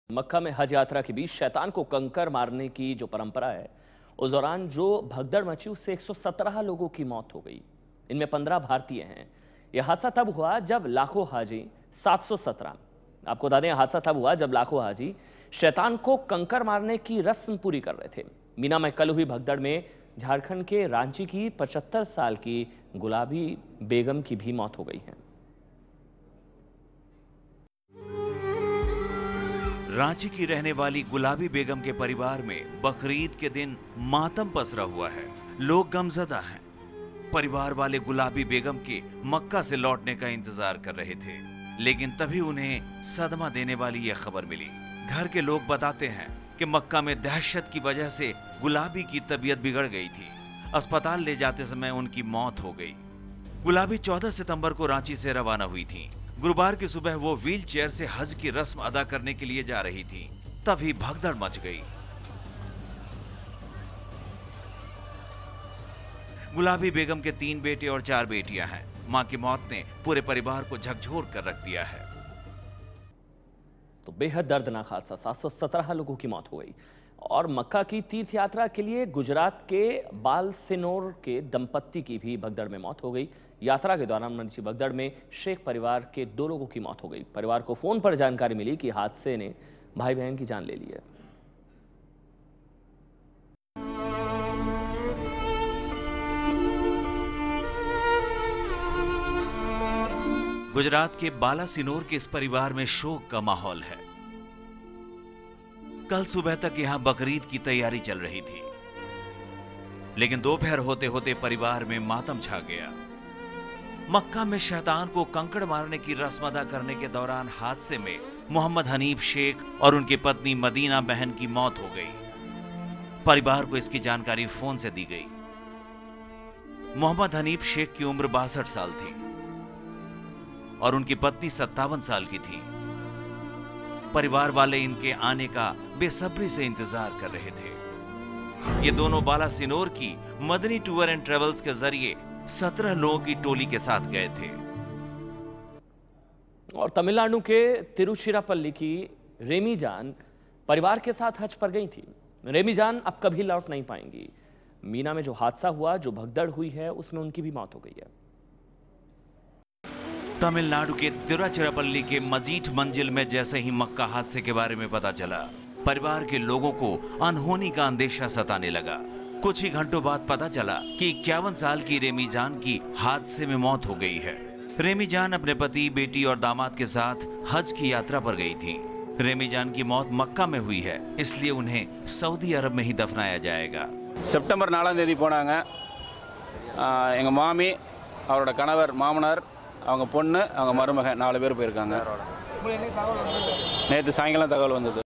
मक्का में हज यात्रा के बीच शैतान को कंकर मारने की जो परंपरा है, उस दौरान जो भगदड़ मची उससे 117 लोगों की मौत हो गई। इनमें 15 भारतीय हैं। यह हादसा तब हुआ जब लाखों हाजी 717 आपको बता दें, हादसा तब हुआ जब लाखों हाजी शैतान को कंकर मारने की रस्म पूरी कर रहे थे। मीना में कल हुई भगदड़ में झारखंड के रांची की 75 साल की गुलाबी बेगम की भी मौत हो गई है। रांची की रहने वाली गुलाबी बेगम के परिवार में बकरीद के दिन मातम पसरा हुआ है। लोग गमजदा हैं। परिवार वाले गुलाबी बेगम के मक्का से लौटने का इंतजार कर रहे थे, लेकिन तभी उन्हें सदमा देने वाली यह खबर मिली। घर के लोग बताते हैं कि मक्का में दहशत की वजह से गुलाबी की तबीयत बिगड़ गई थी। अस्पताल ले जाते समय उनकी मौत हो गई। गुलाबी 14 सितंबर को रांची से रवाना हुई थी। गुरुवार की सुबह वो व्हील चेयर से हज की रस्म अदा करने के लिए जा रही थी, तभी भगदड़ मच गई। गुलाबी बेगम के 3 बेटे और 4 बेटियां हैं। मां की मौत ने पूरे परिवार को झकझोर कर रख दिया है। तो बेहद दर्दनाक हादसा, 717 लोगों की मौत हो गई। और मक्का की तीर्थ यात्रा के लिए गुजरात के बालसिनोर के दंपत्ति की भी भगदड़ में मौत हो गई। यात्रा के दौरान मची भगदड़ में शेख परिवार के 2 लोगों की मौत हो गई। परिवार को फोन पर जानकारी मिली कि हादसे ने भाई बहन की जान ले ली है। गुजरात के बालासिनोर के इस परिवार में शोक का माहौल है। कल सुबह तक यहां बकरीद की तैयारी चल रही थी, लेकिन दोपहर होते होते परिवार में मातम छा गया। मक्का में शैतान को कंकड़ मारने की रस्म अदा करने के दौरान हादसे में मोहम्मद हनीफ शेख और उनकी पत्नी मदीना बहन की मौत हो गई। परिवार को इसकी जानकारी फोन से दी गई। मोहम्मद हनीफ शेख की उम्र 62 साल थी और उनकी पत्नी 57 साल की थी। परिवार वाले इनके आने का बेसब्री से इंतजार कर रहे थे। ये दोनों बालासिनोर की मदनी टूर एंड ट्रेवल्स के जरिए 17 लोगों की टोली के साथ गए थे। और तमिलनाडु के तिरुचिरापल्ली की रेमी जान परिवार के साथ हज पर गई थी। रेमी जान अब कभी लौट नहीं पाएंगी। मीना में जो हादसा हुआ, जो भगदड़ हुई है, उसमें उनकी भी मौत हो गई है। तमिलनाडु के तिरुचिरापल्ली के मजीठ मंजिल में जैसे ही मक्का हादसे के बारे में पता चला, परिवार के लोगों को अनहोनी का अंदेशा सताने लगा। कुछ ही घंटों बाद पता चला कि 51 साल की रेमी जान की हादसे में मौत हो गई है। रेमी जान अपने पति, बेटी और दामाद के साथ हज की यात्रा पर गई थी। रेमी जान की मौत मक्का में हुई है, इसलिए उन्हें सऊदी अरब में ही दफनाया जाएगा। सितंबर 4 தேதி போனாங்க। எங்க மாமி, அவரோட கணவர், மாமனார், அவங்க பொண்ணு, அவங்க மருமகன் 4 பேர் போயிருக்காங்க। நேற்று சாயங்காலம் தகவல் வந்தது।